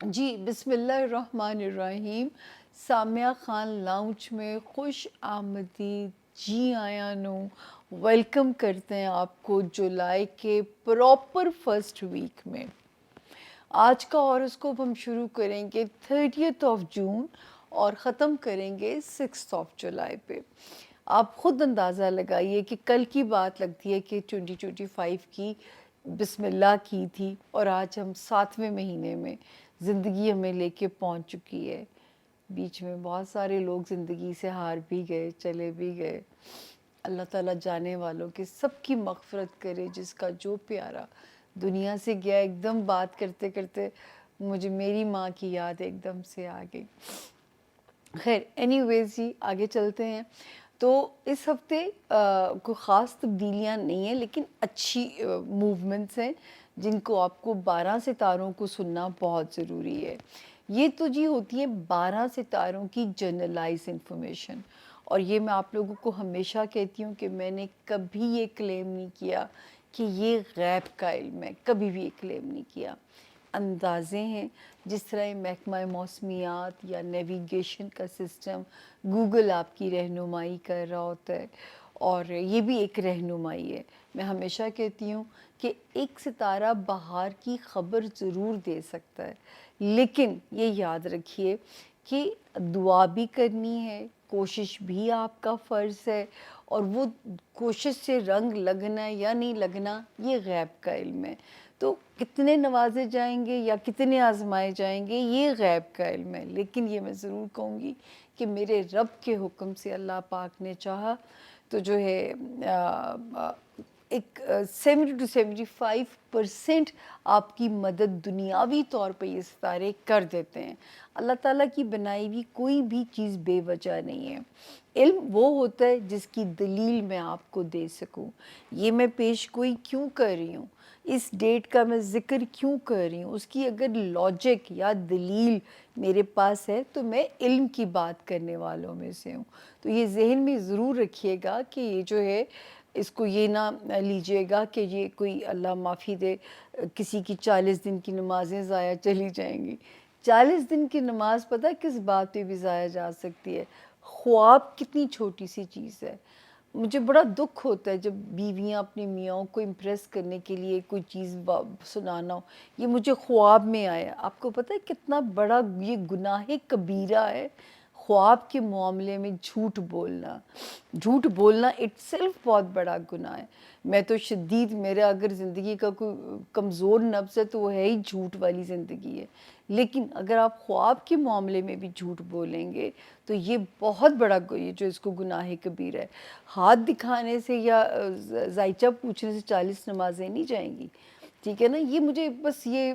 جی بسم اللہ الرحمن الرحیم. سامیہ خان لاؤنج میں خوش آمدید. جی آیا نو ویلکم کرتے ہیں آپ کو جولائی کے پراپر فرسٹ ویک میں. آج کا ہاروسکوپ ہم شروع کریں گے 30th جون اور ختم کریں گے 6 جولائی پہ. آپ خود اندازہ لگائیے کہ کل کی بات لگتی ہے کہ 2025 کی بسم اللہ کی تھی اور آج ہم 7ویں مہینے میں زندگی ہمیں لے کے پہنچ چکی ہے. بیچ میں بہت سارے لوگ زندگی سے ہار بھی گئے، چلے بھی گئے. اللہ تعالیٰ جانے والوں کے سب کی مغفرت کرے. جس کا جو پیارا دنیا سے گیا، ایک دم بات کرتے کرتے مجھے میری ماں کی یاد ایک دم سے آ گئی. خیر اینی ویز جی آگے چلتے ہیں. تو اس ہفتے کوئی خاص تبدیلیاں نہیں ہیں، لیکن اچھی موومنٹس ہیں جن کو آپ کو 12 ستاروں کو سننا بہت ضروری ہے. یہ تو جی ہوتی ہے 12 ستاروں کی جنرلائز انفارمیشن، اور یہ میں آپ لوگوں کو ہمیشہ کہتی ہوں کہ میں نے کبھی یہ کلیم نہیں کیا کہ یہ غیب کا علم ہے، کبھی بھی یہ کلیم نہیں کیا. اندازے ہیں جس طرح محکمہ موسمیات یا نیویگیشن کا سسٹم گوگل آپ کی رہنمائی کر رہا ہوتا ہے، اور یہ بھی ایک رہنمائی ہے. میں ہمیشہ کہتی ہوں کہ ایک ستارہ بہار کی خبر ضرور دے سکتا ہے، لیکن یہ یاد رکھیے کہ دعا بھی کرنی ہے، کوشش بھی آپ کا فرض ہے، اور وہ کوشش سے رنگ لگنا ہے یا نہیں لگنا یہ غیب کا علم ہے. تو کتنے نوازے جائیں گے یا کتنے آزمائے جائیں گے یہ غیب کا علم ہے. لیکن یہ میں ضرور کہوں گی کہ میرے رب کے حکم سے اللہ پاک نے چاہا تو جو ہے ایک 70 to 75% آپ کی مدد دنیاوی طور پہ یہ ستارے کر دیتے ہیں. اللہ تعالیٰ کی بنائی ہوئی کوئی بھی چیز بے وجہ نہیں ہے. علم وہ ہوتا ہے جس کی دلیل میں آپ کو دے سکوں. یہ میں پیش گوئی کیوں کر رہی ہوں، اس ڈیٹ کا میں ذکر کیوں کر رہی ہوں، اس کی اگر لاجک یا دلیل میرے پاس ہے تو میں علم کی بات کرنے والوں میں سے ہوں. تو یہ ذہن میں ضرور رکھیے گا کہ یہ جو ہے اس کو یہ نہ لیجئے گا کہ یہ کوئی اللہ معافی دے کسی کی 40 دن کی نمازیں ضائع چلی جائیں گی. 40 دن کی نماز پتہ کس بات پہ بھی ضائع جا سکتی ہے؟ خواب کتنی چھوٹی سی چیز ہے. مجھے بڑا دکھ ہوتا ہے جب بیویاں اپنی میاں کو امپریس کرنے کے لیے کوئی چیز سنانا ہو. یہ مجھے خواب میں آیا. آپ کو پتہ ہے کتنا بڑا یہ گناہ کبیرہ ہے خواب کے معاملے میں جھوٹ بولنا. جھوٹ بولنا اٹ سیلف بہت بڑا گناہ ہے. میں تو شدید، میرا اگر زندگی کا کوئی کمزور نفس ہے تو وہ ہے ہی جھوٹ والی زندگی ہے. لیکن اگر آپ خواب کے معاملے میں بھی جھوٹ بولیں گے تو یہ بہت بڑا یہ جو اس کو گناہ کبیرہ ہے. ہاتھ دکھانے سے یا ذائچہ پوچھنے سے 40 نمازیں نہیں جائیں گی. ٹھیک ہے نا. یہ مجھے بس یہ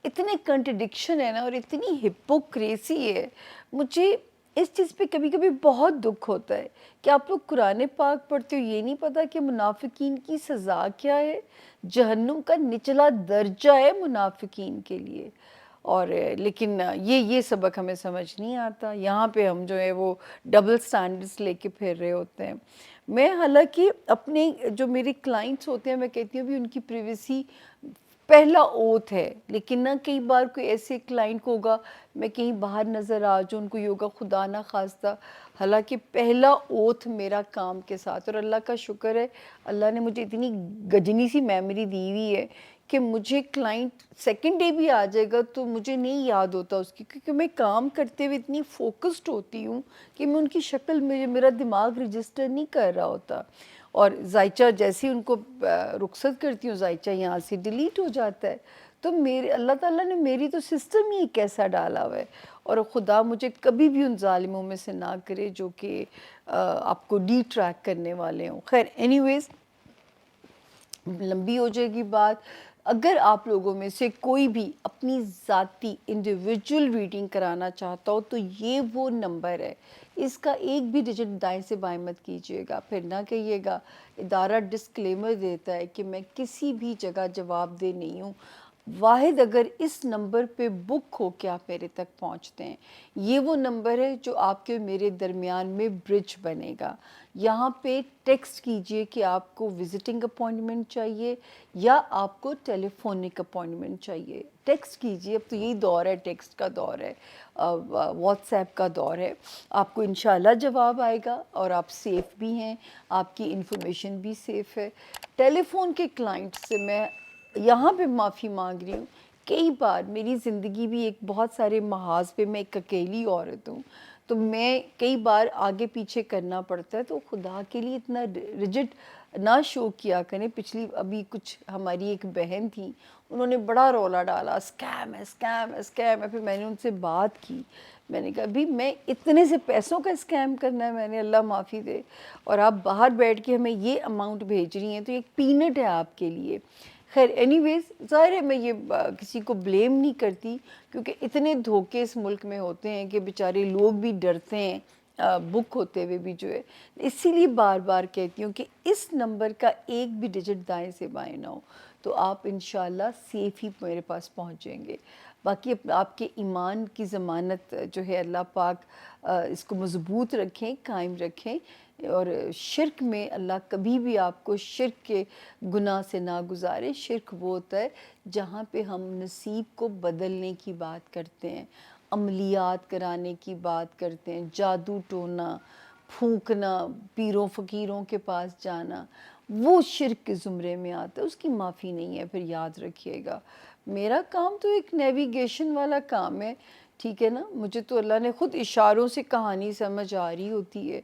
اتنے کنٹرڈکشن ہے نا، اور اتنی ہپوکریسی ہے. مجھے اس چیز پہ کبھی کبھی بہت دکھ ہوتا ہے کہ آپ لوگ قرآن پاک پڑھتے ہو، یہ نہیں پتا کہ منافقین کی سزا کیا ہے. جہنم کا نچلا درجہ ہے منافقین کے لیے. اور لیکن یہ سبق ہمیں سمجھ نہیں آتا. یہاں پہ ہم جو ہے وہ ڈبل سٹینڈرڈس لے کے پھر رہے ہوتے ہیں. میں حالانکہ اپنے جو میرے کلائنٹس ہوتے ہیں میں کہتی ہوں بھی ان کی پریویسی پہلا اوتھ ہے. لیکن نہ کئی بار کوئی ایسے کلائنٹ کو ہوگا میں کہیں باہر نظر آ جو ان کو یہ ہوگا خدا نہ خواستہ، حالانکہ پہلا اوتھ میرا کام کے ساتھ. اور اللہ کا شکر ہے اللہ نے مجھے اتنی گجنی سی میموری دی ہوئی ہے کہ مجھے کلائنٹ سیکنڈ ڈے بھی آ جائے گا تو مجھے نہیں یاد ہوتا اس کی، کیونکہ میں کام کرتے ہوئے اتنی فوکسڈ ہوتی ہوں کہ میں ان کی شکل میں میرا دماغ رجسٹر نہیں کر رہا ہوتا. اور ذائچہ جیسے ان کو رخصت کرتی ہوں ذائچہ یہاں سے ڈیلیٹ ہو جاتا ہے. تو اللہ تعالیٰ نے میری تو سسٹم ہی کیسا ڈالا ہوا ہے. اور خدا مجھے کبھی بھی ان ظالموں میں سے نہ کرے جو کہ آپ کو ڈی ٹریک کرنے والے ہوں. خیر اینی ویز لمبی ہو جائے گی بات. اگر آپ لوگوں میں سے کوئی بھی اپنی ذاتی انڈیویجول ریڈنگ کرانا چاہتا ہو تو یہ وہ نمبر ہے. اس کا ایک بھی ڈیجٹ دائیں سے بائیں مت کیجیے گا. پھر نہ کہیے گا ادارہ ڈسکلیمر دیتا ہے کہ میں کسی بھی جگہ جواب دہ نہیں ہوں. واحد اگر اس نمبر پہ بک ہو کہ آپ میرے تک پہنچتے ہیں، یہ وہ نمبر ہے جو آپ کے میرے درمیان میں برج بنے گا۔ یہاں پہ ٹیکسٹ کیجئے کہ آپ کو وزٹنگ اپوائنٹمنٹ چاہیے یا آپ کو ٹیلی فونک اپوائنٹمنٹ چاہیے، ٹیکسٹ کیجئے۔ اب تو یہی دور ہے، ٹیکسٹ کا دور ہے، واٹس ایپ کا دور ہے، آپ کو انشاءاللہ جواب آئے گا اور آپ سیف بھی ہیں، آپ کی انفارمیشن بھی سیف ہے۔ ٹیلی فون کے کلائنٹ سے میں یہاں پہ معافی مانگ رہی ہوں، کئی بار میری زندگی بھی ایک بہت سارے محاذ پہ میں ایک اکیلی عورت ہوں، تو میں کئی بار آگے پیچھے کرنا پڑتا ہے، تو خدا کے لیے اتنا رجٹ نہ شو کیا کریں۔ پچھلی ابھی کچھ ہماری ایک بہن تھی، انہوں نے بڑا رولا ڈالا، اسکیم ہے، اسکیم ہے، اسکیم ہے۔ پھر میں نے ان سے بات کی، میں نے کہا ابھی میں اتنے سے پیسوں کا اسکیم کرنا ہے، میں نے اللہ معافی دے، اور آپ باہر بیٹھ کے ہمیں یہ اماؤنٹ بھیج رہی ہیں تو ایک پینٹ ہے آپ کے لیے۔ خیر اینی ویز، ظاہر ہے میں یہ کسی کو بلیم نہیں کرتی، کیونکہ اتنے دھوکے اس ملک میں ہوتے ہیں کہ بیچارے لوگ بھی ڈرتے ہیں بک ہوتے ہوئے بھی جو ہے۔ اسی لیے بار بار کہتی ہوں کہ اس نمبر کا ایک بھی ڈیجٹ دائیں سے بائیں نہ ہو، تو آپ انشاءاللہ سیف ہی میرے پاس پہنچیں گے۔ باقی آپ کے ایمان کی ضمانت جو ہے اللہ پاک اس کو مضبوط رکھیں، قائم رکھیں، اور شرک میں اللہ کبھی بھی آپ کو شرک کے گناہ سے نہ گزارے۔ شرک وہ ہوتا ہے جہاں پہ ہم نصیب کو بدلنے کی بات کرتے ہیں، عملیات کرانے کی بات کرتے ہیں، جادو ٹونا، پھونکنا، پیروں فقیروں کے پاس جانا، وہ شرک کے زمرے میں آتا ہے، اس کی معافی نہیں ہے۔ پھر یاد رکھیے گا، میرا کام تو ایک نیویگیشن والا کام ہے، ٹھیک ہے نا، مجھے تو اللہ نے خود اشاروں سے کہانی سمجھ آ رہی ہوتی ہے۔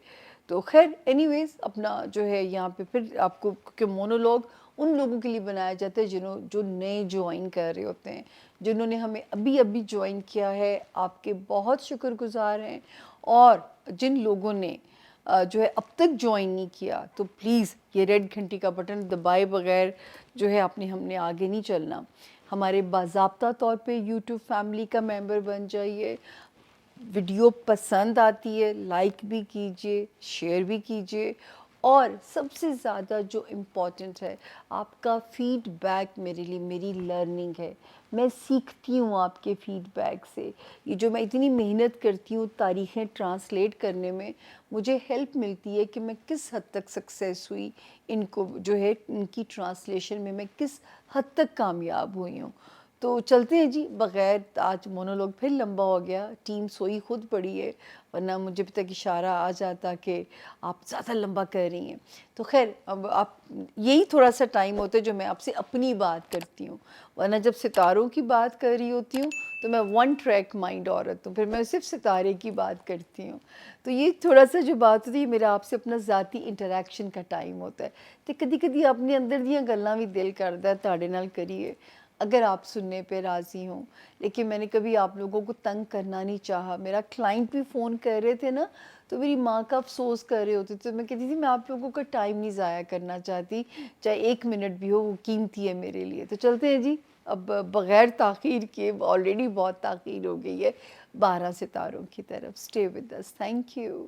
تو خیر اینی ویز، اپنا جو ہے یہاں پہ پھر آپ کو، کیونکہ مونولوگ ان لوگوں کے لیے بنایا جاتا ہے جو نئے جوائن کر رہے ہوتے ہیں، جنہوں نے ہمیں ابھی جوائن کیا ہے، آپ کے بہت شکر گزار ہیں۔ اور جن لوگوں نے جو ہے اب تک جوائن نہیں کیا، تو پلیز یہ ریڈ گھنٹی کا بٹن دبائے بغیر جو ہے ہم نے آگے نہیں چلنا۔ ہمارے باضابطہ طور پہ یوٹیوب فیملی کا ممبر بن جائیے۔ ویڈیو پسند آتی ہے لائک بھی کیجئے، شیئر بھی کیجئے، اور سب سے زیادہ جو امپورٹنٹ ہے، آپ کا فیڈ بیک میرے لیے میری لرننگ ہے۔ میں سیکھتی ہوں آپ کے فیڈ بیک سے۔ یہ جو میں اتنی محنت کرتی ہوں تاریخیں ٹرانسلیٹ کرنے میں، مجھے ہیلپ ملتی ہے کہ میں کس حد تک سکسیس ہوئی، ان کو جو ہے ان کی ٹرانسلیشن میں کس حد تک کامیاب ہوئی ہوں۔ تو چلتے ہیں جی، بغیر آج مونولوگ پھر لمبا ہو گیا، ٹیم سوئی خود پڑی ہے، ورنہ مجھے اب تک اشارہ آ جاتا کہ آپ زیادہ لمبا کر رہی ہیں۔ تو خیر، اب آپ یہی تھوڑا سا ٹائم ہوتا ہے جو میں آپ سے اپنی بات کرتی ہوں، ورنہ جب ستاروں کی بات کر رہی ہوتی ہوں تو میں ون ٹریک مائنڈ عورت ہوں، پھر میں صرف ستارے کی بات کرتی ہوں۔ تو یہ تھوڑا سا جو بات ہوتی ہے، میرا آپ سے اپنا ذاتی انٹریکشن کا ٹائم ہوتا ہے، تو کدی کدی اپنے اندر دیاں گلاں بھی دل کرتا ہے تہاڈے نال کریے، اگر آپ سننے پہ راضی ہوں۔ لیکن میں نے کبھی آپ لوگوں کو تنگ کرنا نہیں چاہا۔ میرا کلائنٹ بھی فون کر رہے تھے نا، تو میری ماں کا افسوس کر رہے ہوتے تھے، میں کہتی تھی میں آپ لوگوں کا ٹائم نہیں ضائع کرنا چاہتی، چاہے ایک منٹ بھی ہو، وہ قیمتی ہے میرے لیے۔ تو چلتے ہیں جی، اب بغیر تاخیر کے، آلریڈی بہت تاخیر ہو گئی ہے، 12 ستاروں کی طرف۔ Stay with us, thank you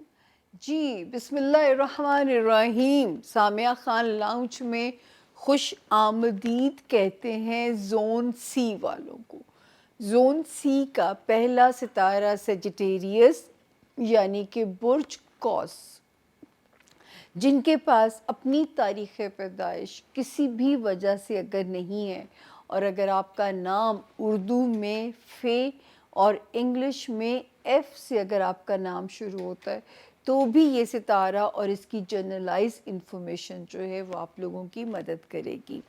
جی۔ بسم اللہ الرحمن الرحیم۔ سامعہ خان لاؤنج میں خوش آمدید کہتے ہیں زون سی والوں کو۔ زون سی کا پہلا ستارہ سیجیٹیریس، یعنی کہ برج قوس، جن کے پاس اپنی تاریخ پیدائش کسی بھی وجہ سے اگر نہیں ہے، اور اگر آپ کا نام اردو میں فے اور انگلش میں ایف سے اگر آپ کا نام شروع ہوتا ہے، تو بھی یہ ستارہ اور اس کی جنرلائز انفارمیشن جو ہے وہ آپ لوگوں کی مدد کرے گی۔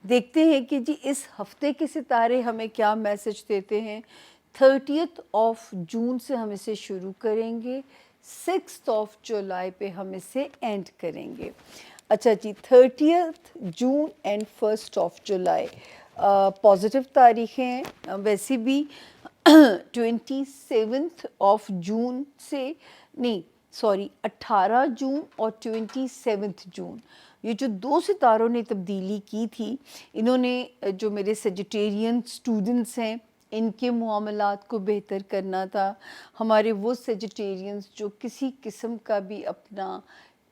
دیکھتے ہیں کہ جی اس ہفتے کے ستارے ہمیں کیا میسج دیتے ہیں۔ 30th آف جون سے ہم اسے شروع کریں گے، 6th آف جولائی پہ ہم اسے اینڈ کریں گے۔ اچھا جی، 30th June and 1st of July positive تاریخیں ہیں۔ ویسے بھی 27th آف جون سے نہیں، سوری، 18 جون اور 27 جون، یہ جو دو ستاروں نے تبدیلی کی تھی، انہوں نے جو میرے سیجیٹیرین سٹوڈنٹس ہیں، ان کے معاملات کو بہتر کرنا تھا۔ ہمارے وہ سیجیٹیرینز جو کسی قسم کا بھی اپنا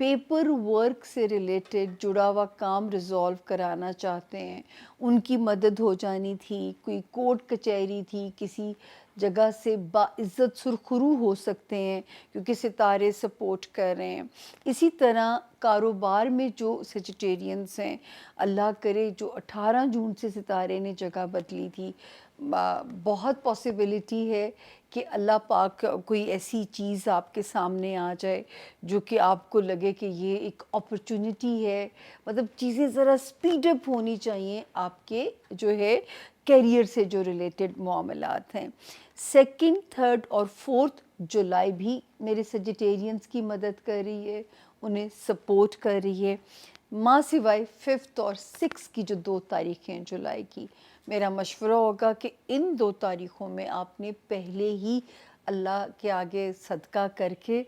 پیپر ورک سے ریلیٹڈ جڑا ہوا کام ریزالو کرانا چاہتے ہیں، ان کی مدد ہو جانی تھی، کوئی کورٹ کچہری تھی، کسی جگہ سے باعزت سرخرو ہو سکتے ہیں کیونکہ ستارے سپورٹ کر رہے ہیں۔ اسی طرح کاروبار میں جو سیجیٹیرینس ہیں، اللہ کرے جو 18 جون سے ستارے نے جگہ بدلی تھی، بہت پاسبلٹی ہے کہ اللہ پاک کوئی ایسی چیز آپ کے سامنے آ جائے جو کہ آپ کو لگے کہ یہ ایک اپرچونٹی ہے، مطلب چیزیں ذرا سپیڈ اپ ہونی چاہیے آپ کے جو ہے کیریئر سے جو ریلیٹڈ معاملات ہیں۔ 2، 3 اور 4 جولائی بھی میرے سیجیٹیرینس کی مدد کر رہی ہے، انہیں سپورٹ کر رہی ہے، ماں سوائے 5 اور 6 کی جو 2 تاریخیں ہیں جولائی کی۔ میرا مشورہ ہوگا کہ ان 2 تاریخوں میں آپ نے پہلے ہی اللہ کے آگے صدقہ کر کے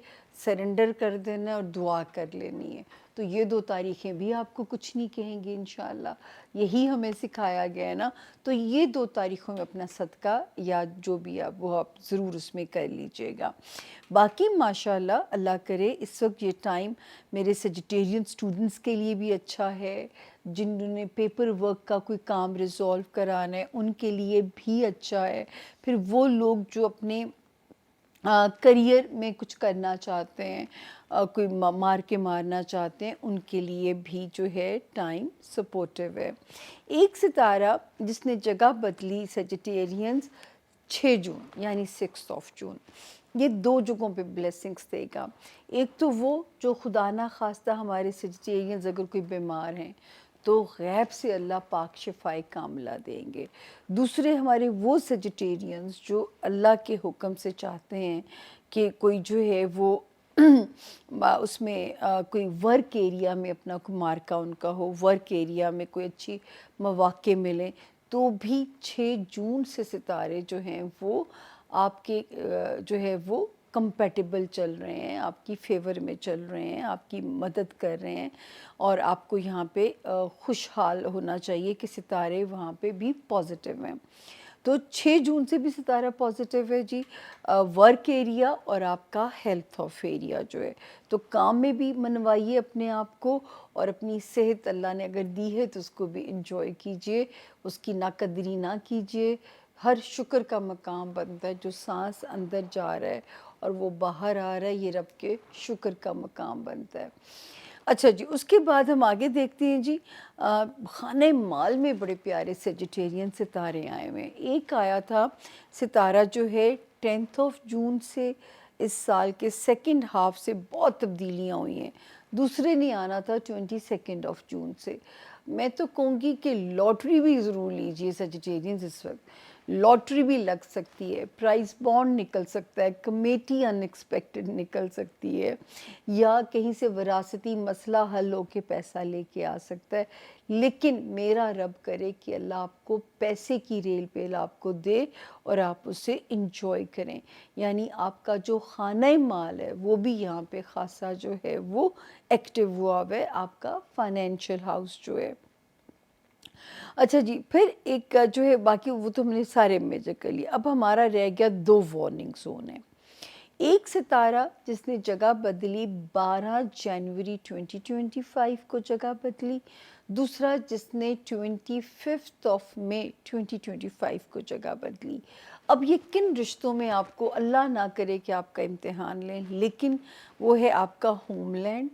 سرنڈر کر دینا ہے اور دعا کر لینی ہے، تو یہ 2 تاریخیں بھی آپ کو کچھ نہیں کہیں گی انشاءاللہ، یہی ہمیں سکھایا گیا ہے نا۔ تو یہ 2 تاریخوں میں اپنا صدقہ یا جو بھی وہ آپ ضرور اس میں کر لیجئے گا۔ باقی ماشاءاللہ اللہ کرے اس وقت یہ ٹائم میرے سیجیٹیرین سٹوڈنٹس کے لیے بھی اچھا ہے، جنہوں نے پیپر ورک کا کوئی کام ریزالو کرانا ہے ان کے لیے بھی اچھا ہے، پھر وہ لوگ جو اپنے کریئر میں کچھ کرنا چاہتے ہیں، کوئی مار کے مارنا چاہتے ہیں، ان کے لیے بھی جو ہے ٹائم سپورٹیو ہے۔ ایک ستارہ جس نے جگہ بدلی سیجیٹیرینز 6 جون یعنی 6 جون، یہ 2 جگہوں پہ بلیسنگز دے گا۔ ایک تو وہ جو خدا نہ خواستہ ہمارے سیجیٹیرینز اگر کوئی بیمار ہیں تو غیب سے اللہ پاک شفائے کاملہ دیں گے۔ دوسرے ہمارے وہ سیجیٹیرینز جو اللہ کے حکم سے چاہتے ہیں کہ کوئی جو ہے وہ اس میں کوئی ورک ایریا میں اپنا کوئی مارکہ ان کا ہو، ورک ایریا میں کوئی اچھی مواقع ملیں، تو بھی 6 جون سے ستارے جو ہیں وہ آپ کے جو ہے وہ کمپیٹیبل چل رہے ہیں، آپ کی فیور میں چل رہے ہیں، آپ کی مدد کر رہے ہیں، اور آپ کو یہاں پہ خوشحال ہونا چاہیے کہ ستارے وہاں پہ بھی پازیٹیو ہیں۔ تو 6 جون سے بھی ستارہ پازیٹیو ہے جی، ورک ایریا اور آپ کا ہیلتھ آف ایریا جو ہے، تو کام میں بھی منوائیے اپنے آپ کو، اور اپنی صحت اللہ نے اگر دی ہے تو اس کو بھی انجوائے کیجئے، اس کی ناقدری نہ کیجئے۔ ہر شکر کا مقام بنتا ہے، جو سانس اندر جا رہا ہے اور وہ باہر آ رہا ہے، یہ رب کے شکر کا مقام بنتا ہے۔ اچھا جی، اس کے بعد ہم آگے دیکھتے ہیں جی، خانہ مال میں بڑے پیارے سیجیٹیرین ستارے آئے ہوئے ہیں۔ ایک آیا تھا ستارہ جو ہے 10 جون سے، اس سال کے سیکنڈ ہاف سے بہت تبدیلیاں ہوئی ہیں۔ دوسرے نے آنا تھا 22 جون سے۔ میں تو کہوں گی کہ لاٹری بھی ضرور لیجیے سیجیٹیرینز، اس وقت لاٹری بھی لگ سکتی ہے، پرائز بانڈ نکل سکتا ہے، کمیٹی ان ایکسپیکٹڈ نکل سکتی ہے، یا کہیں سے وراثتی مسئلہ حل ہو کے پیسہ لے کے آ سکتا ہے۔ لیکن میرا رب کرے کہ اللہ آپ کو پیسے کی ریل پیل آپ کو دے اور آپ اسے انجوائے کریں، یعنی آپ کا جو خانہ مال ہے وہ بھی یہاں پہ خاصا جو ہے وہ ایکٹیو ہوا ہوا ہے، آپ کا فائنینشیل ہاؤس جو ہے۔ اچھا جی، پھر ایک جو ہے باقی وہ تو ہم نے سارے میجر کر لیا، اب ہمارا رہ گیا 2 وارننگ زون ہیں۔ ایک ستارہ جس نے جگہ بدلی 12 جنوری 2025 کو جگہ بدلی، دوسرا جس نے 25 مئی 2025 کو جگہ بدلی۔ اب یہ کن رشتوں میں آپ کو، اللہ نہ کرے کہ آپ کا امتحان لیں، لیکن وہ ہے آپ کا ہوم لینڈ،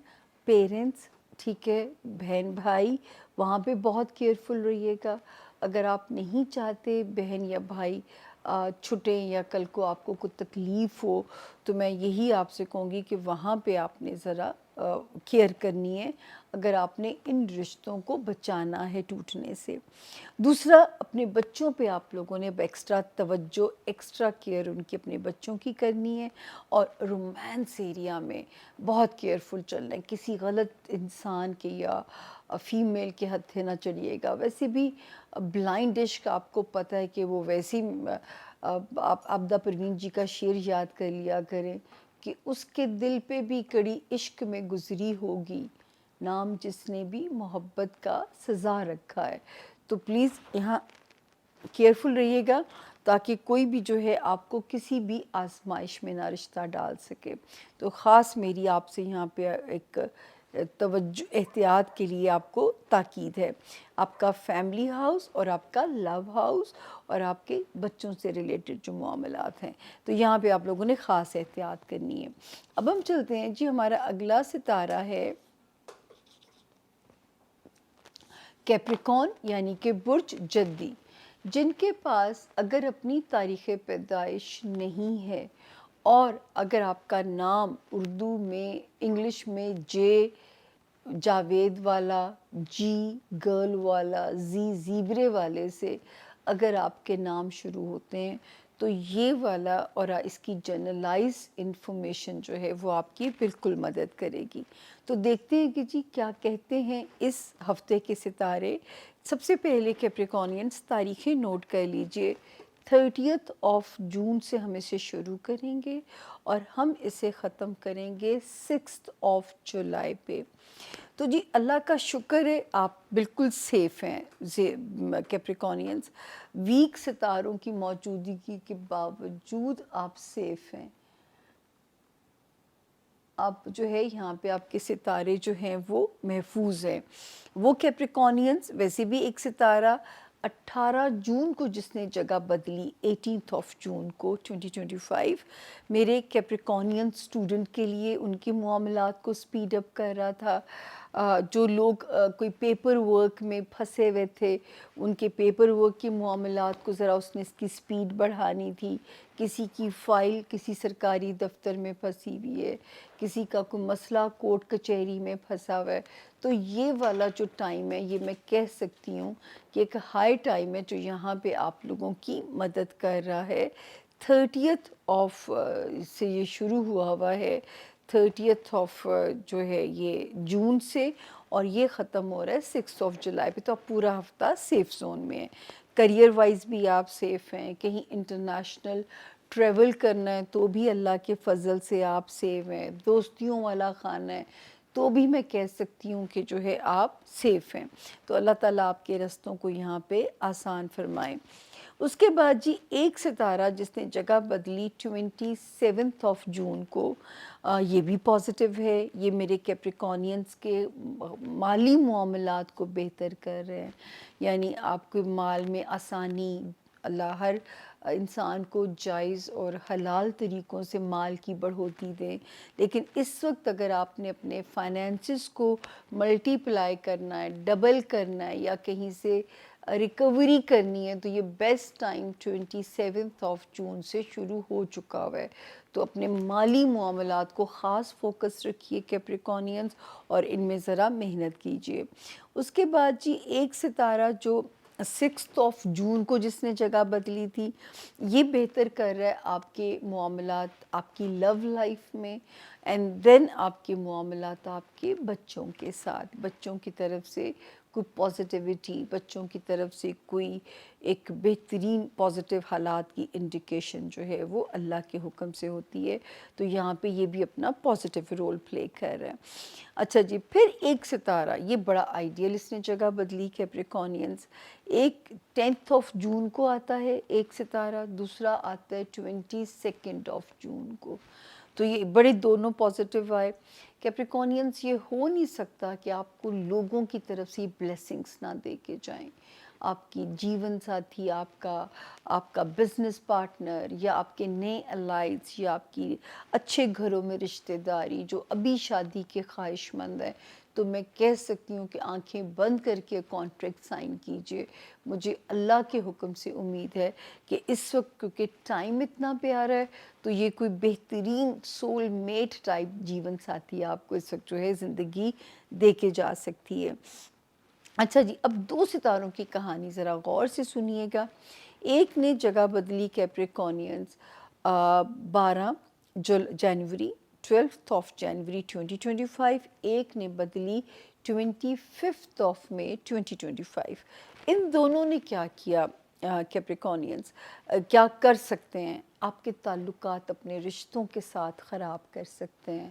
پیرنٹس، ٹھیک ہے، بہن بھائی، وہاں پہ بہت کیئرفل رہیے گا۔ اگر آپ نہیں چاہتے بہن یا بھائی چھٹیں یا کل کو آپ کو کوئی تکلیف ہو، تو میں یہی آپ سے کہوں گی کہ وہاں پہ آپ نے ذرا کیئر کرنی ہے، اگر آپ نے ان رشتوں کو بچانا ہے ٹوٹنے سے۔ دوسرا، اپنے بچوں پہ آپ لوگوں نے ایکسٹرا توجہ، ایکسٹرا کیئر ان کی اپنے بچوں کی کرنی ہے، اور رومانس ایریا میں بہت کیئرفل چلنا ہے، کسی غلط انسان کے یا فیمیل کے ہتھے نہ چلیے گا۔ ویسے بھی بلائنڈ عشق آپ کو پتہ ہے کہ وہ ویسی، آپ عابدہ پروین جی کا شعر یاد کر لیا کریں کہ اس کے دل پہ بھی کڑی عشق میں گزری ہوگی، نام جس نے بھی محبت کا سزا رکھا ہے۔ تو پلیز یہاں کیئرفل رہیے گا تاکہ کوئی بھی جو ہے آپ کو کسی بھی آزمائش میں نہ رشتہ ڈال سکے۔ تو خاص میری آپ سے یہاں پہ ایک توجہ احتیاط کے لیے آپ کو تاکید ہے۔ آپ کا فیملی ہاؤس اور آپ کا لو ہاؤس اور آپ کے بچوں سے ریلیٹڈ جو معاملات ہیں، تو یہاں پہ آپ لوگوں نے خاص احتیاط کرنی ہے۔ اب ہم چلتے ہیں جی، ہمارا اگلا ستارہ ہے کیپریکون یعنی کہ برج جدی، جن کے پاس اگر اپنی تاریخ پیدائش نہیں ہے اور اگر آپ کا نام اردو میں، انگلش میں جاوید والا، جی گرل والا، زیبرے والے سے اگر آپ کے نام شروع ہوتے ہیں تو یہ والا اور اس کی جنرلائز انفارمیشن جو ہے وہ آپ کی بالکل مدد کرے گی۔ تو دیکھتے ہیں کہ جی کیا کہتے ہیں اس ہفتے کے ستارے۔ سب سے پہلے کیپریکونینز تاریخیں نوٹ کر لیجئے، 30 جون سے ہم اسے شروع کریں گے اور ہم اسے ختم کریں گے 6 جولائی پہ۔ تو جی اللہ کا شکر ہے آپ بالکل سیف ہیں کیپریکونینز، ویک ستاروں کی موجودگی کے باوجود آپ سیف ہیں۔ آپ جو ہے یہاں پہ آپ کے ستارے جو ہیں وہ محفوظ ہیں۔ وہ کیپریکونینز ویسے بھی ایک ستارہ 18 جون کو جس نے جگہ بدلی، 18 جون کو 2025 میرے کیپریکونین اسٹوڈنٹ کے لیے ان کے معاملات کو سپیڈ اپ کر رہا تھا۔ جو لوگ کوئی پیپر ورک میں پھنسے ہوئے تھے، ان کے پیپر ورک کے معاملات کو ذرا اس نے اس کی سپیڈ بڑھانی تھی۔ کسی کی فائل کسی سرکاری دفتر میں پھنسی ہوئی ہے، کسی کا کوئی مسئلہ کورٹ کچہری میں پھنسا ہوا ہے، تو یہ والا جو ٹائم ہے یہ میں کہہ سکتی ہوں کہ ایک ہائی ٹائم ہے جو یہاں پہ آپ لوگوں کی مدد کر رہا ہے۔ 30 سے یہ شروع ہوا ہے، 30 جو ہے یہ جون سے، اور یہ ختم ہو رہا ہے 6 جولائی پہ۔ تو آپ پورا ہفتہ سیف زون میں ہیں۔ کریئر وائز بھی آپ سیف ہیں، کہیں انٹرنیشنل ٹریول کرنا ہے تو بھی اللہ کے فضل سے آپ سیف ہیں، دوستیوں والا خانہ ہے تو بھی میں کہہ سکتی ہوں کہ جو ہے آپ سیف ہیں۔ تو اللہ تعالیٰ آپ کے رستوں کو یہاں پہ آسان فرمائیں۔ اس کے بعد جی ایک ستارہ جس نے جگہ بدلی 27 جون کو، یہ بھی پازیٹیو ہے، یہ میرے کیپریکونینز کے مالی معاملات کو بہتر کر رہے ہیں، یعنی آپ کے مال میں آسانی، اللہ ہر انسان کو جائز اور حلال طریقوں سے مال کی بڑھوتی دے۔ لیکن اس وقت اگر آپ نے اپنے فائنینسز کو ملٹی پلائی کرنا ہے، ڈبل کرنا ہے یا کہیں سے ریکوری کرنی ہے تو یہ بیسٹ ٹائم 27 جون سے شروع ہو چکا ہوا ہے۔ تو اپنے مالی معاملات کو خاص فوکس رکھیے کیپریکونینز اور ان میں ذرا محنت کیجیے۔ اس کے بعد جی ایک ستارہ جو 6 جون کو جس نے جگہ بدلی تھی، یہ بہتر کر رہا ہے آپ کے معاملات، آپ کی لو لائف میں، اینڈ دین آپ کے معاملات آپ کے بچوں کے ساتھ، بچوں کی طرف سے کوئی پازیٹیوٹی، بچوں کی طرف سے کوئی ایک بہترین پازیٹیو حالات کی انڈیکیشن جو ہے وہ اللہ کے حکم سے ہوتی ہے۔ تو یہاں پہ یہ بھی اپنا پازیٹیو رول پلے کر رہا ہے۔ اچھا جی، پھر ایک ستارہ یہ بڑا آئیڈیل اس نے جگہ بدلی کیپریکونینز، ایک 10 جون کو آتا ہے ایک ستارہ، دوسرا آتا ہے 22 جون کو۔ تو یہ بڑے دونوں پازیٹیو آئے۔ کیپریکونینز یہ ہو نہیں سکتا کہ آپ کو لوگوں کی طرف سے بلیسنگز نہ دے کے جائیں۔ آپ کی جیون ساتھی، آپ کا بزنس پارٹنر یا آپ کے نئے الائز یا آپ کی اچھے گھروں میں رشتہ داری جو ابھی شادی کے خواہش مند ہیں، تو میں کہہ سکتی ہوں کہ آنکھیں بند کر کے کانٹریکٹ سائن کیجئے۔ مجھے اللہ کے حکم سے امید ہے کہ اس وقت کیونکہ ٹائم اتنا پیارا ہے تو یہ کوئی بہترین سول میٹ ٹائپ جیون ساتھی آپ کو اس وقت جو ہے زندگی دے کے جا سکتی ہے۔ اچھا جی، اب دو ستاروں کی کہانی ذرا غور سے سنیے گا۔ ایک نے جگہ بدلی کیپریکونینز 12 جنوری 12 جنوری 2025، ایک نے بدلی 25 مئی 2025۔ ان دونوں نے کیا کیا کیپریکونینز، کیا کر سکتے ہیں؟ آپ کے تعلقات اپنے رشتوں کے ساتھ خراب کر سکتے ہیں،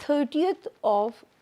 30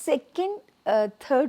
2, 3,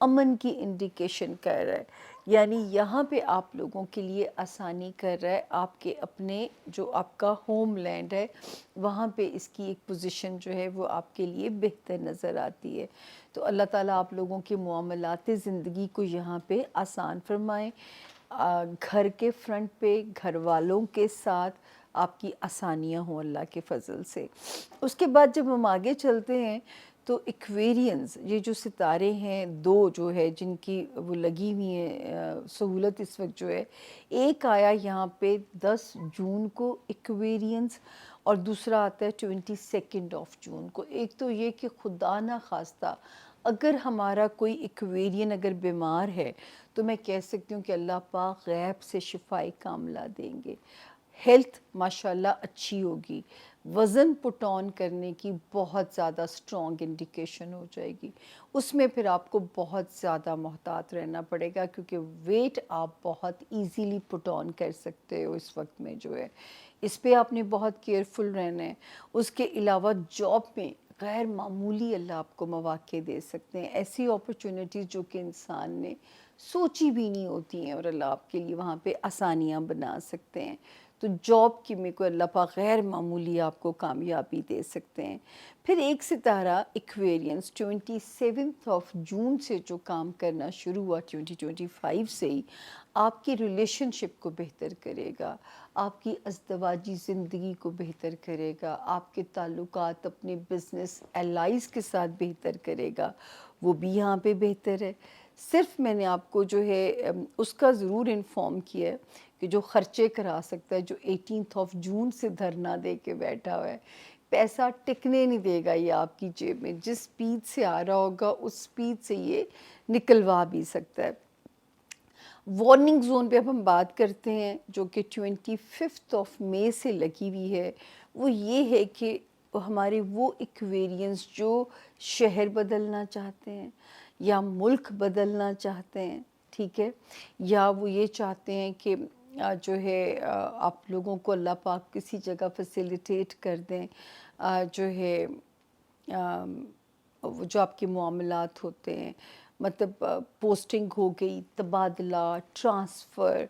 امن کی انڈیکیشن کر رہا ہے، یعنی یہاں پہ آپ لوگوں کے لیے آسانی کر رہا ہے، آپ کے اپنے جو آپ کا ہوم لینڈ ہے وہاں پہ اس کی ایک پوزیشن جو ہے وہ آپ کے لیے بہتر نظر آتی ہے۔ تو اللہ تعالیٰ آپ لوگوں کے معاملات زندگی کو یہاں پہ آسان فرمائیں، گھر کے فرنٹ پہ گھر والوں کے ساتھ آپ کی آسانیاں ہوں اللہ کے فضل سے۔ اس کے بعد جب ہم آگے چلتے ہیں تو ایکویرینز، یہ جو ستارے ہیں دو جو ہے جن کی وہ لگی ہوئی ہیں سہولت اس وقت جو ہے، ایک آیا یہاں پہ 10 جون کو ایکویرینز، اور دوسرا آتا ہے 22 جون کو۔ ایک تو یہ کہ خدا نہ خواستہ اگر ہمارا کوئی ایکویرین اگر بیمار ہے تو میں کہہ سکتی ہوں کہ اللہ پاک غیب سے شفائی کاملہ دیں گے، ہیلتھ ماشاءاللہ اچھی ہوگی، وزن پٹ آن کرنے کی بہت زیادہ سٹرونگ انڈیکیشن ہو جائے گی۔ اس میں پھر آپ کو بہت زیادہ محتاط رہنا پڑے گا، کیونکہ ویٹ آپ بہت ایزیلی پٹ آن کر سکتے ہو اس وقت میں جو ہے، اس پہ آپ نے بہت کیئرفل رہنا ہے۔ اس کے علاوہ جاب میں غیر معمولی اللہ آپ کو مواقع دے سکتے ہیں، ایسی اپرچونٹیز جو کہ انسان نے سوچی بھی نہیں ہوتی ہیں، اور اللہ آپ کے لیے وہاں پہ آسانیاں بنا سکتے ہیں۔ تو جاب کی میں کوئی اللہ پاک غیر معمولی آپ کو کامیابی دے سکتے ہیں۔ پھر ایک ستارہ ایکویرینس 27 جون سے جو کام کرنا شروع ہوا 2025 سے ہی آپ کی ریلیشن شپ کو بہتر کرے گا، آپ کی ازدواجی زندگی کو بہتر کرے گا، آپ کے تعلقات اپنے بزنس الائز کے ساتھ بہتر کرے گا، وہ بھی یہاں پہ بہتر ہے۔ صرف میں نے آپ کو جو ہے اس کا ضرور انفارم کیا ہے کہ جو خرچے کرا سکتا ہے، جو 18 جون سے دھرنا دے کے بیٹھا ہوا ہے، پیسہ ٹکنے نہیں دے گا یہ آپ کی جیب میں، جس سپیڈ سے آ رہا ہوگا اس سپیڈ سے یہ نکلوا بھی سکتا ہے۔ وارننگ زون پہ اب ہم بات کرتے ہیں جو کہ 25 مئی سے لگی ہوئی ہے، وہ یہ ہے کہ ہمارے وہ ایکویرینس جو شہر بدلنا چاہتے ہیں یا ملک بدلنا چاہتے ہیں، ٹھیک ہے، یا وہ یہ چاہتے ہیں کہ جو ہے آپ لوگوں کو اللہ پاک کسی جگہ فیسیلیٹیٹ کر دیں، جو ہے وہ جو آپ کے معاملات ہوتے ہیں، مطلب پوسٹنگ ہو گئی، تبادلہ، ٹرانسفر،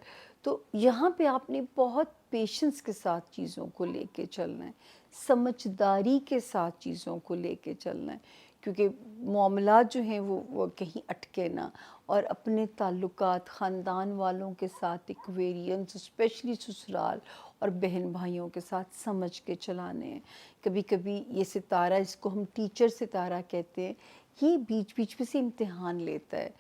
تو یہاں پہ آپ نے بہت پیشنس کے ساتھ چیزوں کو لے کے چلنا ہے، سمجھداری کے ساتھ چیزوں کو لے کے چلنا ہے، کیونکہ معاملات جو ہیں وہ کہیں اٹکے نہ، اور اپنے تعلقات خاندان والوں کے ساتھ ایکویرینس اسپیشلی سسرال اور بہن بھائیوں کے ساتھ سمجھ کے چلانے ہیں۔ کبھی کبھی یہ ستارہ، اس کو ہم ٹیچر ستارہ کہتے ہیں، یہ بیچ بیچ میں سے امتحان لیتا ہے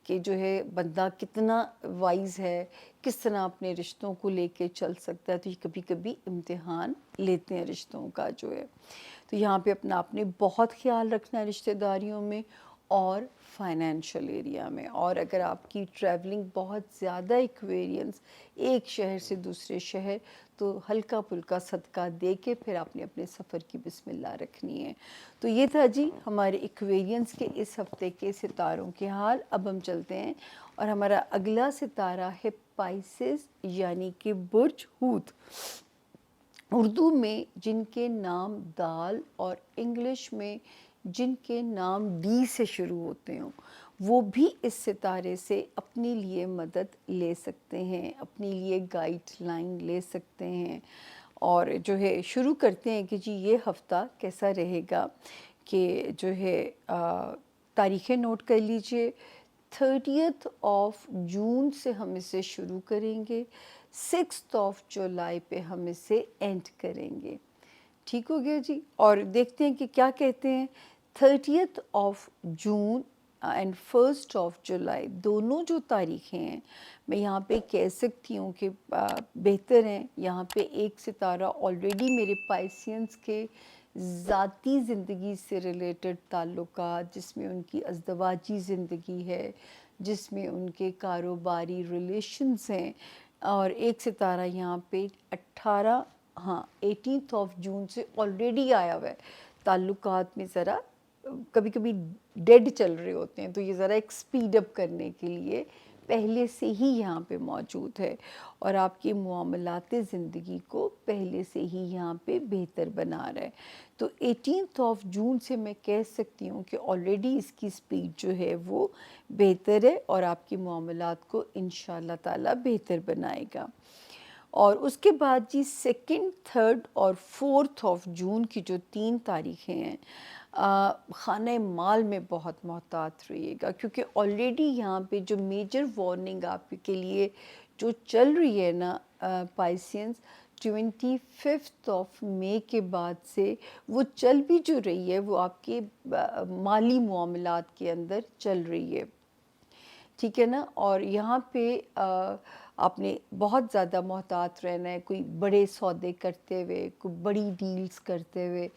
کہ جو ہے بندہ کتنا وائز ہے، کس طرح اپنے رشتوں کو لے کے چل سکتا ہے، تو یہ کبھی کبھی امتحان لیتے ہیں رشتوں کا جو ہے۔ تو یہاں پہ اپنا آپ نے بہت خیال رکھنا ہے رشتہ داریوں میں اور فائنینشل ایریا میں، اور اگر آپ کی ٹریولنگ بہت زیادہ ایکویرینس ایک شہر سے دوسرے شہر، تو ہلکا پھلکا صدقہ دے کے پھر آپ نے اپنے سفر کی بسم اللہ رکھنی ہے۔ تو یہ تھا جی ہمارے ایکویرینس کے اس ہفتے کے ستاروں کے حال۔ اب ہم چلتے ہیں اور ہمارا اگلا ستارہ ہے پائسس، یعنی کہ برج حوت، اردو میں جن کے نام دال اور انگلش میں جن کے نام ڈی سے شروع ہوتے ہوں، وہ بھی اس ستارے سے اپنے لیے مدد لے سکتے ہیں، اپنے لیے گائیڈ لائن لے سکتے ہیں۔ اور جو ہے شروع کرتے ہیں کہ جی یہ ہفتہ کیسا رہے گا، کہ جو ہے تاریخیں نوٹ کر لیجئے، 30 جون سے ہم اسے شروع کریں گے، 6 جولائی پہ ہم اسے اینڈ کریں گے۔ ٹھیک ہو گیا جی؟ اور دیکھتے ہیں کہ کیا کہتے ہیں۔ 30 جون اینڈ 1 جولائی دونوں جو تاریخیں ہیں، میں یہاں پہ کہہ سکتی ہوں کہ بہتر ہیں۔ یہاں پہ ایک ستارہ آلریڈی میرے پائسینس کے ذاتی زندگی سے ریلیٹڈ تعلقات، جس میں ان کی ازدواجی زندگی ہے، جس میں ان کے کاروباری ریلیشنز ہیں، اور ایک ستارہ یہاں پہ 18 جون سے آلریڈی آیا ہوا ہے۔ تعلقات میں ذرا کبھی کبھی ڈیڈ چل رہے ہوتے ہیں، تو یہ ذرا ایک سپیڈ اپ کرنے کے لیے پہلے سے ہی یہاں پہ موجود ہے اور آپ کے معاملات زندگی کو پہلے سے ہی یہاں پہ بہتر بنا رہا ہے. تو 18 جون سے میں کہہ سکتی ہوں کہ آلریڈی اس کی سپیڈ جو ہے وہ بہتر ہے اور آپ کے معاملات کو انشاءاللہ تعالیٰ بہتر بنائے گا. اور اس کے بعد جی 2، 3 اور 4 جون کی جو 3 تاریخیں ہیں، خانہ مال میں بہت محتاط رہیے گا، کیونکہ آلریڈی یہاں پہ جو میجر وارننگ آپ کے لیے جو چل رہی ہے نا پائسینس، 25 مئی کے بعد سے وہ چل بھی جو رہی ہے وہ آپ کے مالی معاملات کے اندر چل رہی ہے، ٹھیک ہے نا. اور یہاں پہ آپ نے بہت زیادہ محتاط رہنا ہے. کوئی بڑے سودے کرتے ہوئے، کوئی بڑی ڈیلز کرتے ہوئے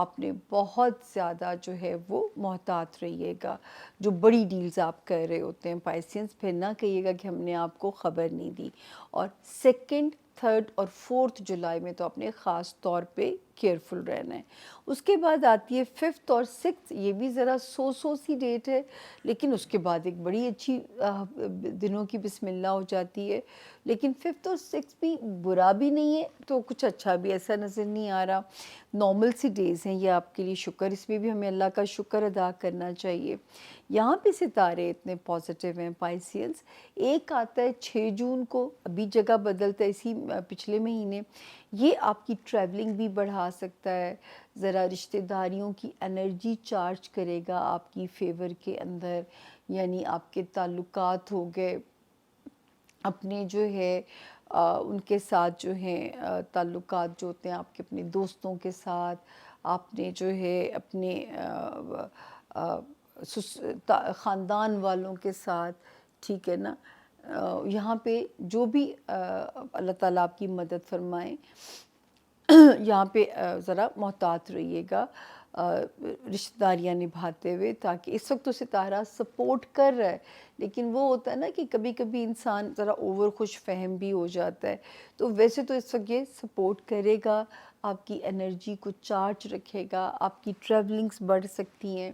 آپ نے بہت زیادہ جو ہے وہ محتاط رہیے گا. جو بڑی ڈیلز آپ کر رہے ہوتے ہیں پائسینس، پھر نہ کہیے گا کہ ہم نے آپ کو خبر نہیں دی. اور 2، 3 اور 4 جولائی میں تو آپ نے خاص طور پہ کیئرفل رہنا ہے. اس کے بعد آتی ہے 5 اور 6، یہ بھی ذرا سو سی ڈیٹ ہے، لیکن اس کے بعد ایک بڑی اچھی دنوں کی بسم اللہ ہو جاتی ہے. لیکن 5 اور 6 بھی برا بھی نہیں ہے تو کچھ اچھا بھی ایسا نظر نہیں آ رہا. نارمل سی ڈیز ہیں یہ آپ کے لیے. شکر، اس میں بھی ہمیں اللہ کا شکر ادا کرنا چاہیے. یہاں پہ ستارے اتنے پازیٹیو ہیں پائسیلز. ایک آتا ہے 6 جون کو، ابھی جگہ بدلتا ہے اسی پچھلے مہینے. یہ آپ کی ٹریولنگ بھی بڑھا سکتا ہے، ذرا رشتہ داریوں کی انرجی چارج کرے گا آپ کی فیور کے اندر. یعنی آپ کے تعلقات ہو گئے اپنے جو ہے ان کے ساتھ، جو ہیں تعلقات جو ہوتے ہیں آپ کے اپنے دوستوں کے ساتھ، آپ نے جو ہے اپنے خاندان والوں کے ساتھ، ٹھیک ہے نا. یہاں پہ جو بھی اللہ تعالیٰ آپ کی مدد فرمائیں، یہاں پہ ذرا محتاط رہیے گا رشتہ داریاں نبھاتے ہوئے، تاکہ اس وقت تو ستارہ سپورٹ کر رہا ہے، لیکن وہ ہوتا ہے نا کہ کبھی کبھی انسان ذرا اوور خوش فہم بھی ہو جاتا ہے. تو ویسے تو اس وقت یہ سپورٹ کرے گا، آپ کی انرجی کو چارج رکھے گا. آپ کی ٹریولنگز بڑھ سکتی ہیں،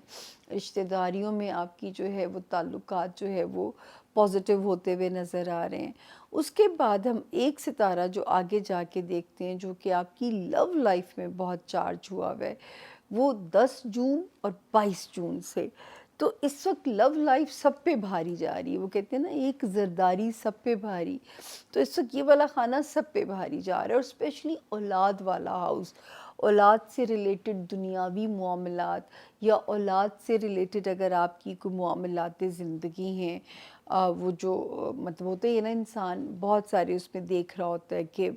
رشتہ داریوں میں آپ کی جو ہے وہ تعلقات جو ہے وہ پازیٹیو ہوتے ہوئے نظر آ رہے ہیں. اس کے بعد ہم ایک ستارہ جو آگے جا کے دیکھتے ہیں، جو کہ آپ کی لو لائف میں بہت چارج ہوا ہوا ہے، وہ 10 جون اور 22 جون سے. تو اس وقت لو لائف سب پہ بھاری جا رہی ہے. وہ کہتے ہیں نا ایک زرداری سب پہ بھاری. تو اس وقت یہ والا خانہ سب پہ بھاری جا رہا ہے، اور اسپیشلی اولاد والا ہاؤس، اولاد سے ریلیٹڈ دنیاوی معاملات، یا اولاد سے ریلیٹڈ اگر آپ کی کوئی معاملات زندگی ہیں، وہ جو مطلب ہوتے ہیں نا، انسان بہت سارے اس میں دیکھ رہا ہوتا ہے کہ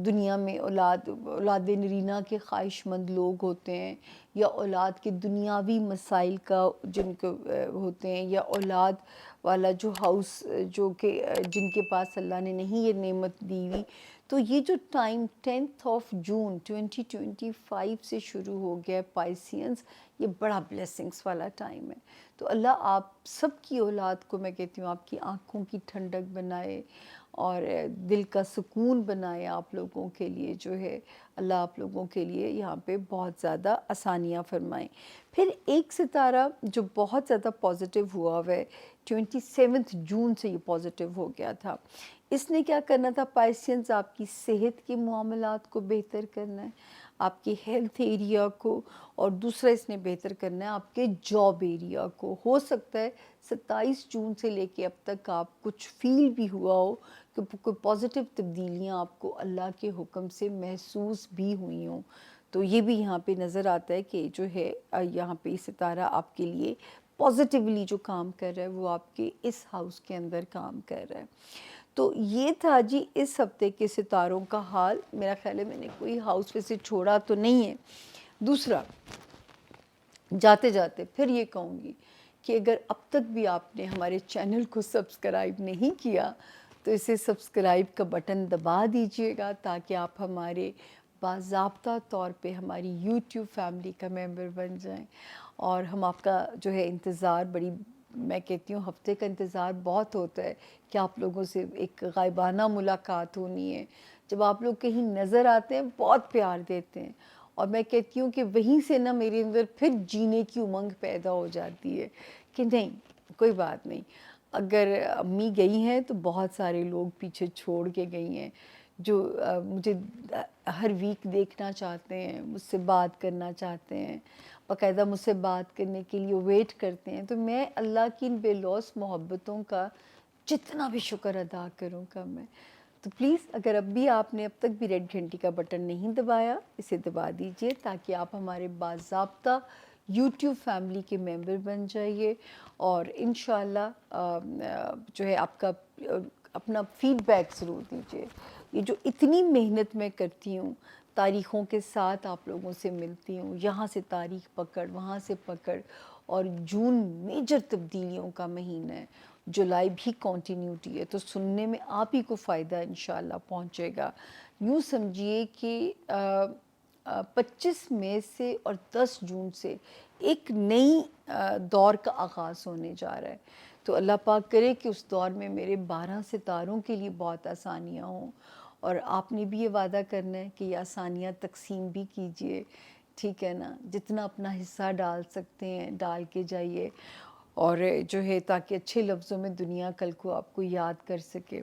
دنیا میں اولاد نرینہ کے خواہش مند لوگ ہوتے ہیں، یا اولاد کے دنیاوی مسائل کا جن کو ہوتے ہیں، یا اولاد والا جو ہاؤس جو کہ جن کے پاس اللہ نے نہیں یہ نعمت دی ہوئی. تو یہ جو ٹائم 10 جون 2025 سے شروع ہو گیا پائسینز، یہ بڑا بلیسنگز والا ٹائم ہے. تو اللہ آپ سب کی اولاد کو، میں کہتی ہوں، آپ کی آنکھوں کی ٹھنڈک بنائے اور دل کا سکون بنائے. آپ لوگوں کے لیے جو ہے اللہ آپ لوگوں کے لیے یہاں پہ بہت زیادہ آسانیاں فرمائیں. پھر ایک ستارہ جو بہت زیادہ پازیٹیو ہوا ہوا ہے، 27 جون سے یہ پازیٹیو ہو گیا تھا. اس نے کیا کرنا تھا پائسینز؟ آپ کی صحت کے معاملات کو بہتر کرنا ہے، آپ کے ہیلتھ ایریا کو، اور دوسرا اس نے بہتر کرنا ہے آپ کے جاب ایریا کو. ہو سکتا ہے 27 جون سے لے کے اب تک آپ کچھ فیل بھی ہوا ہو کہ کوئی پازیٹیو تبدیلیاں آپ کو اللہ کے حکم سے محسوس بھی ہوئی ہوں. تو یہ بھی یہاں پہ نظر آتا ہے کہ جو ہے یہاں پہ ستارہ آپ کے لیے پازیٹیولی جو کام کر رہا ہے وہ آپ کے اس ہاؤس کے اندر کام کر رہا ہے. تو یہ تھا جی اس ہفتے کے ستاروں کا حال. میرا خیال ہے میں نے کوئی ہاؤس ویسے چھوڑا تو نہیں ہے. دوسرا، جاتے جاتے پھر یہ کہوں گی کہ اگر اب تک بھی آپ نے ہمارے چینل کو سبسکرائب نہیں کیا تو اسے سبسکرائب کا بٹن دبا دیجئے گا، تاکہ آپ ہمارے باضابطہ طور پہ ہماری یوٹیوب فیملی کا ممبر بن جائیں. اور ہم آپ کا جو ہے انتظار، بڑی میں کہتی ہوں ہفتے کا انتظار بہت ہوتا ہے کہ آپ لوگوں سے ایک غائبانہ ملاقات ہونی ہے. جب آپ لوگ کہیں نظر آتے ہیں بہت پیار دیتے ہیں، اور میں کہتی ہوں کہ وہیں سے نا میرے اندر پھر جینے کی امنگ پیدا ہو جاتی ہے کہ نہیں کوئی بات نہیں، اگر امی گئی ہیں تو بہت سارے لوگ پیچھے چھوڑ کے گئی ہیں جو مجھے ہر ویک دیکھنا چاہتے ہیں، مجھ سے بات کرنا چاہتے ہیں، باقاعدہ مجھ سے بات کرنے کے لیے ویٹ کرتے ہیں. تو میں اللہ کی ان بے لوث محبتوں کا جتنا بھی شکر ادا کروں گا میں. تو پلیز اگر اب بھی آپ نے اب تک بھی ریڈ گھنٹی کا بٹن نہیں دبایا، اسے دبا دیجئے تاکہ آپ ہمارے باضابطہ یوٹیوب فیملی کے ممبر بن جائیے. اور انشاءاللہ جو ہے آپ کا اپنا فیڈ بیک ضرور دیجیے. یہ جو اتنی محنت میں کرتی ہوں، تاریخوں کے ساتھ آپ لوگوں سے ملتی ہوں، یہاں سے تاریخ پکڑ وہاں سے پکڑ، اور جون میجر تبدیلیوں کا مہینہ ہے، جولائی بھی کنٹینیوٹی ہے، تو سننے میں آپ ہی کو فائدہ انشاءاللہ پہنچے گا. یوں سمجھیے کہ 25 مئی سے اور 10 جون سے ایک نئی دور کا آغاز ہونے جا رہا ہے. تو اللہ پاک کرے کہ اس دور میں میرے 12 ستاروں کے لیے بہت آسانیاں ہوں، اور آپ نے بھی یہ وعدہ کرنا ہے کہ یہ آسانیاں تقسیم بھی کیجئے، ٹھیک ہے نا، جتنا اپنا حصہ ڈال سکتے ہیں ڈال کے جائیے، اور جو ہے تاکہ اچھے لفظوں میں دنیا کل کو آپ کو یاد کر سکے.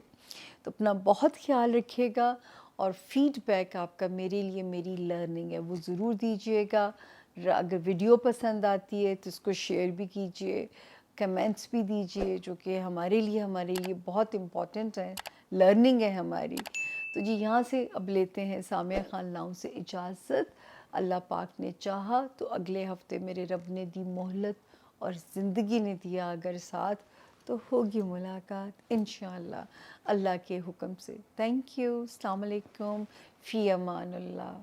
تو اپنا بہت خیال رکھیے گا، اور فیڈ بیک آپ کا میرے لیے میری لرننگ ہے وہ ضرور دیجیے گا. اگر ویڈیو پسند آتی ہے تو اس کو شیئر بھی کیجیے، کمنٹس بھی دیجیے، جو کہ ہمارے لیے بہت امپورٹنٹ ہے، لرننگ ہے ہماری. تو جی یہاں سے اب لیتے ہیں سامعہ خانلاؤں سے اجازت. اللہ پاک نے چاہا تو اگلے ہفتے میرے رب نے دی مہلت اور زندگی نے دیا اگر ساتھ تو ہوگی ملاقات انشاءاللہ اللہ کے حکم سے. Thank you. السلام علیکم. فی امان اللہ.